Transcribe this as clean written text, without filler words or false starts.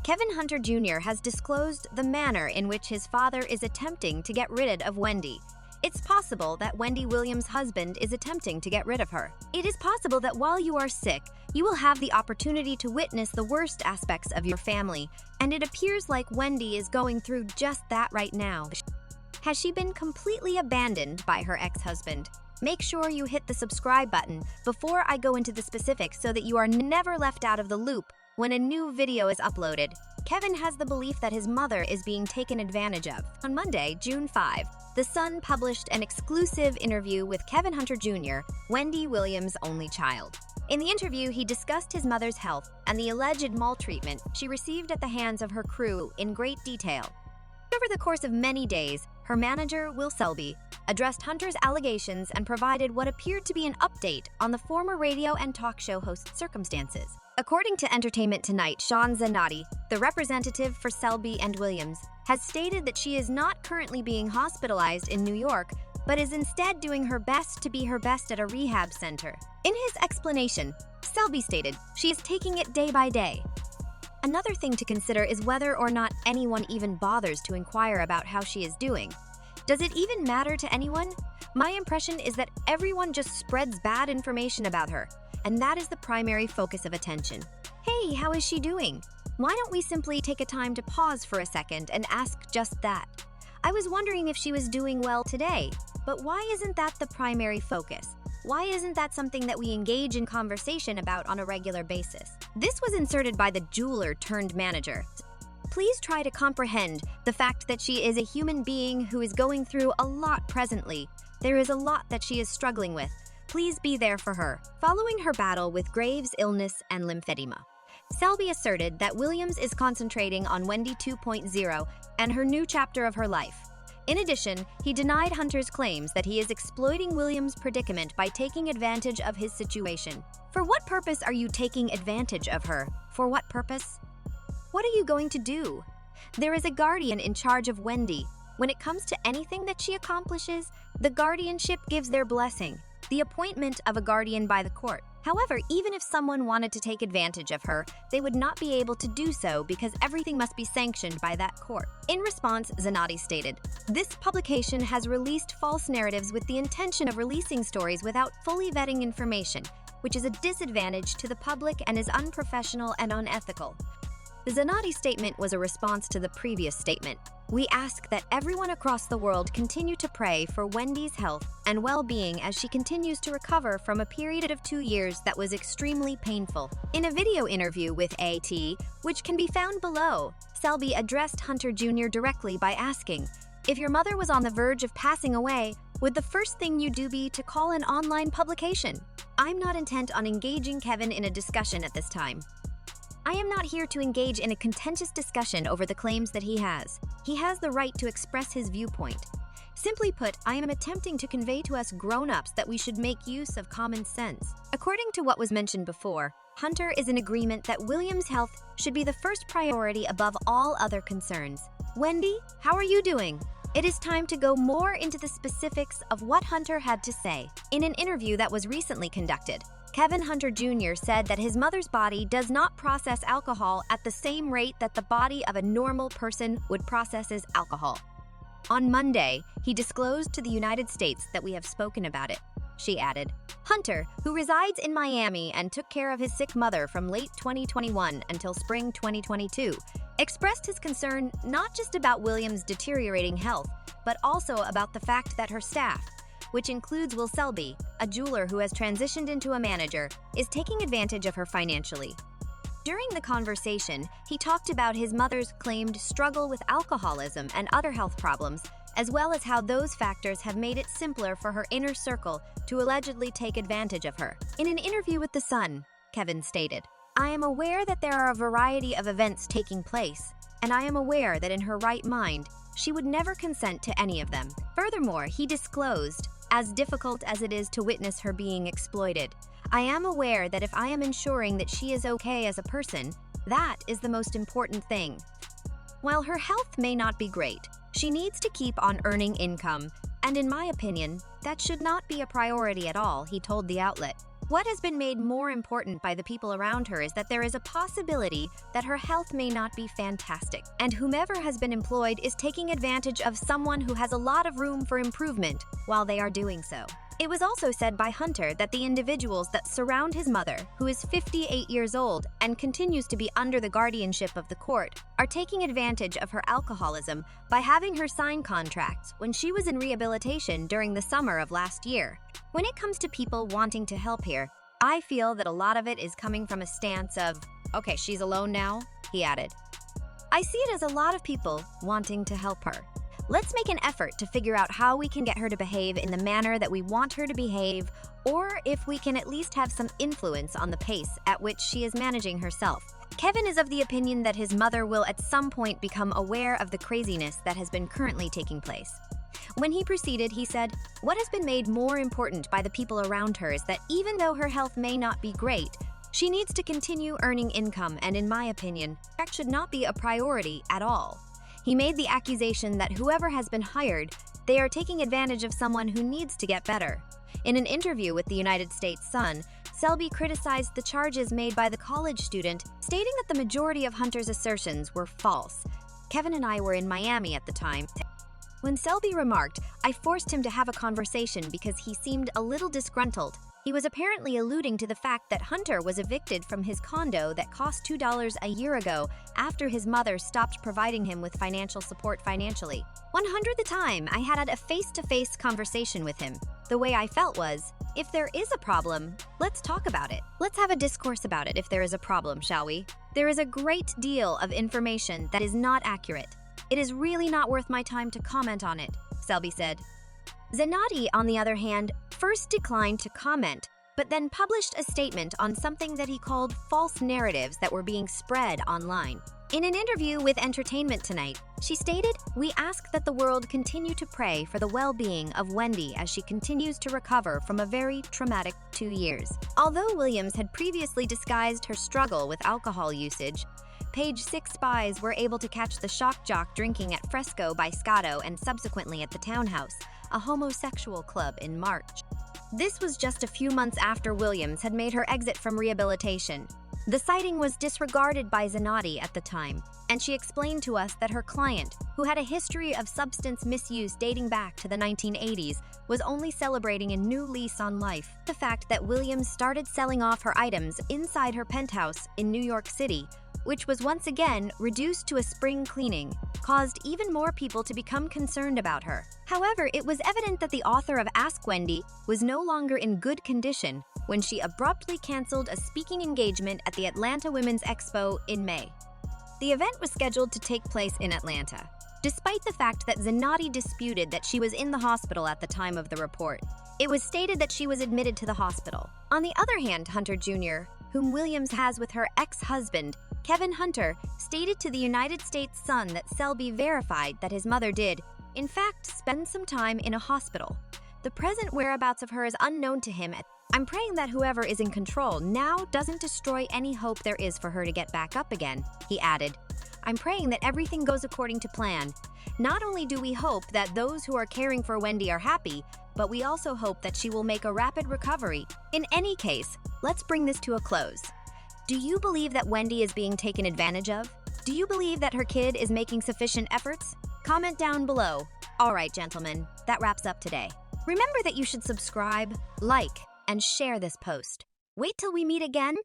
Kevin Hunter Jr. has disclosed the manner in which his father is attempting to get rid of Wendy. It's possible that Wendy Williams' husband is attempting to get rid of her. It is possible that while you are sick, you will have the opportunity to witness the worst aspects of your family, and it appears like Wendy is going through just that right now. Has she been completely abandoned by her ex-husband? Make sure you hit the subscribe button before I go into the specifics so that you are never left out of the loop when a new video is uploaded. Kevin has the belief that his mother is being taken advantage of. On Monday, June 5, The Sun published an exclusive interview with Kevin Hunter Jr., Wendy Williams' only child. In the interview, he discussed his mother's health and the alleged maltreatment she received at the hands of her crew in great detail. Over the course of many days, her manager, Will Selby, addressed Hunter's allegations and provided what appeared to be an update on the former radio and talk show host's circumstances. According to Entertainment Tonight, Sean Zanotti, the representative for Selby and Williams, has stated that she is not currently being hospitalized in New York, but is instead doing her best to be her best at a rehab center. In his explanation, Selby stated she is taking it day by day. Another thing to consider is whether or not anyone even bothers to inquire about how she is doing. Does it even matter to anyone? My impression is that everyone just spreads bad information about her, and that is the primary focus of attention. Hey, how is she doing? Why don't we simply take a time to pause for a second and ask just that? I was wondering if she was doing well today, but why isn't that the primary focus? Why isn't that something that we engage in conversation about on a regular basis? This was inserted by the jeweler turned manager. Please try to comprehend the fact that she is a human being who is going through a lot presently. There is a lot that she is struggling with. Please be there for her. Following her battle with Graves' illness and lymphedema, Selby asserted that Williams is concentrating on Wendy 2.0 and her new chapter of her life. In addition, he denied Hunter's claims that he is exploiting Williams' predicament by taking advantage of his situation. For what purpose are you taking advantage of her? For what purpose? What are you going to do? There is a guardian in charge of Wendy. When it comes to anything that she accomplishes, the guardianship gives their blessing, the appointment of a guardian by the court. However, even if someone wanted to take advantage of her, they would not be able to do so because everything must be sanctioned by that court. In response, Zanotti stated, "This publication has released false narratives with the intention of releasing stories without fully vetting information, which is a disadvantage to the public and is unprofessional and unethical." The Zanotti statement was a response to the previous statement. We ask that everyone across the world continue to pray for Wendy's health and well-being as she continues to recover from a period of 2 years that was extremely painful. In a video interview with AT, which can be found below, Selby addressed Hunter Jr. directly by asking, "If your mother was on the verge of passing away, would the first thing you do be to call an online publication?" I'm not intent on engaging Kevin in a discussion at this time. I am not here to engage in a contentious discussion over the claims that he has. He has the right to express his viewpoint. Simply put, I am attempting to convey to us grown-ups that we should make use of common sense. According to what was mentioned before, Hunter is in agreement that Williams' health should be the first priority above all other concerns. Wendy, how are you doing? It is time to go more into the specifics of what Hunter had to say. In an interview that was recently conducted, Kevin Hunter Jr. said that his mother's body does not process alcohol at the same rate that the body of a normal person would process alcohol. On Monday, he disclosed to the United States that we have spoken about it. She added, "Hunter, who resides in Miami and took care of his sick mother from late 2021 until spring 2022, expressed his concern not just about Williams' deteriorating health, but also about the fact that her staff, which includes Will Selby, a jeweler who has transitioned into a manager, is taking advantage of her financially." During the conversation, he talked about his mother's claimed struggle with alcoholism and other health problems, as well as how those factors have made it simpler for her inner circle to allegedly take advantage of her. In an interview with The Sun, Kevin stated, "I am aware that there are a variety of events taking place, and I am aware that in her right mind, she would never consent to any of them." Furthermore, he disclosed, "As difficult as it is to witness her being exploited, I am aware that if I am ensuring that she is okay as a person, that is the most important thing. While her health may not be great, she needs to keep on earning income, and in my opinion, that should not be a priority at all," he told the outlet. What has been made more important by the people around her is that there is a possibility that her health may not be fantastic, and whomever has been employed is taking advantage of someone who has a lot of room for improvement while they are doing so. It was also said by Hunter that the individuals that surround his mother, who is 58 years old and continues to be under the guardianship of the court, are taking advantage of her alcoholism by having her sign contracts when she was in rehabilitation during the summer of last year. When it comes to people wanting to help here, I feel that a lot of it is coming from a stance of, okay, she's alone now, he added. I see it as a lot of people wanting to help her. Let's make an effort to figure out how we can get her to behave in the manner that we want her to behave, or if we can at least have some influence on the pace at which she is managing herself. Kevin is of the opinion that his mother will at some point become aware of the craziness that has been currently taking place. When he proceeded, he said, "What has been made more important by the people around her is that even though her health may not be great, she needs to continue earning income, and in my opinion, that should not be a priority at all." He made the accusation that whoever has been hired, they are taking advantage of someone who needs to get better. In an interview with the United States Sun, Selby criticized the charges made by the college student, stating that the majority of Hunter's assertions were false. Kevin and I were in Miami at the time. When Selby remarked, "I forced him to have a conversation because he seemed a little disgruntled," he was apparently alluding to the fact that Hunter was evicted from his condo that cost $2 a year ago after his mother stopped providing him with financial support financially. 100 the time, I had a face-to-face conversation with him. The way I felt was, if there is a problem, let's talk about it. Let's have a discourse about it if there is a problem, shall we? There is a great deal of information that is not accurate. It is really not worth my time to comment on it," Selby said. Zanotti, on the other hand, first declined to comment, but then published a statement on something that he called false narratives that were being spread online. In an interview with Entertainment Tonight, she stated, "We ask that the world continue to pray for the well-being of Wendy as she continues to recover from a very traumatic 2 years." Although Williams had previously disguised her struggle with alcohol usage, Page 6 spies were able to catch the shock jock drinking at Fresco by Scotto and subsequently at the Townhouse, a homosexual club, in March. This was just a few months after Williams had made her exit from rehabilitation. The sighting was disregarded by Zanotti at the time, and she explained to us that her client, who had a history of substance misuse dating back to the 1980s, was only celebrating a new lease on life. The fact that Williams started selling off her items inside her penthouse in New York City, which was once again reduced to a spring cleaning, caused even more people to become concerned about her. However, it was evident that the author of Ask Wendy was no longer in good condition when she abruptly canceled a speaking engagement at the Atlanta Women's Expo in May. The event was scheduled to take place in Atlanta, despite the fact that Zanotti disputed that she was in the hospital at the time of the report. It was stated that she was admitted to the hospital. On the other hand, Hunter Jr., whom Williams has with her ex-husband, Kevin Hunter, stated to the United States Sun that Selby verified that his mother did, in fact, spend some time in a hospital. The present whereabouts of her is unknown to him. I'm praying that whoever is in control now doesn't destroy any hope there is for her to get back up again, he added. I'm praying that everything goes according to plan. Not only do we hope that those who are caring for Wendy are happy, but we also hope that she will make a rapid recovery. In any case, let's bring this to a close. Do you believe that Wendy is being taken advantage of? Do you believe that her kid is making sufficient efforts? Comment down below. All right, gentlemen, that wraps up today. Remember that you should subscribe, like, and share this post. Wait till we meet again.